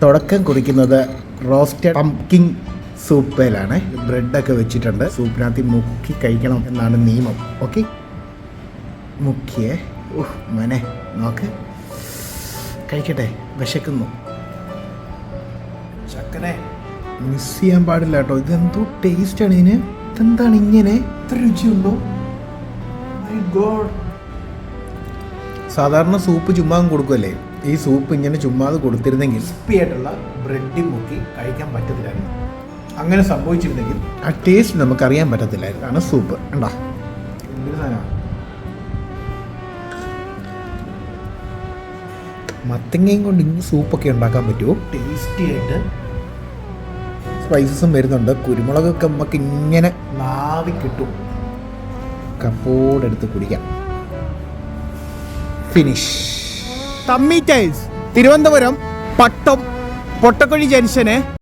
തുടക്കം കുറിക്കുന്നത് roasted pumpkin സൂപ്പിലാണ്. ബ്രെഡൊക്കെ വെച്ചിട്ടുണ്ട്. സൂപ്പിനകത്ത് മുക്കി കഴിക്കണം എന്നാണ് നിയമം. ഓക്കെ, മുക്കിയേ. മനെ നോക്ക്, കഴിക്കട്ടെ, വിശക്കുന്നു. ചക്കനെ മിസ് ചെയ്യാൻ പാടില്ല കേട്ടോ. ഇതെന്തോ ടേസ്റ്റാണ് ഇതിന്. ഇതെന്താണ് ഇങ്ങനെ ഇത്ര രുചിയുണ്ടോ? My god. സാധാരണ സൂപ്പ് ചുമ്മാ കൊടുക്കുമല്ലേ, ഈ സൂപ്പ് ഇങ്ങനെ ചുമ്മാതെ കൊടുത്തിരുന്നെങ്കിൽ ക്രിസ്പി ആയിട്ടുള്ള ബ്രെഡിൽ മുക്കി കഴിക്കാൻ പറ്റത്തില്ലായിരുന്നു. അങ്ങനെ സംഭവിച്ചിരുന്നെങ്കിൽ ആ ടേസ്റ്റ് നമുക്കറിയാൻ പറ്റത്തില്ലായിരുന്നു. ആണ് സൂപ്പ്. കണ്ടാ എന്തൊരു സാധനമാണ്. മത്തങ്ങയും കൊണ്ട് ഇങ്ങനെ സൂപ്പൊക്കെ ഉണ്ടാക്കാൻ പറ്റുമോ? ടേസ്റ്റി ആയിട്ട് സ്പൈസസും വരുന്നുണ്ട്. കുരുമുളകൊക്കെ നമുക്ക് ഇങ്ങനെ നാവി കിട്ടും. കപ്പോടെടുത്ത് കുടിക്കാം. ഫിനിഷ്. തമ്മി ടൈൽസ്, തിരുവനന്തപുരം പട്ടം പൊട്ടക്കുഴി ജംഗ്ഷന്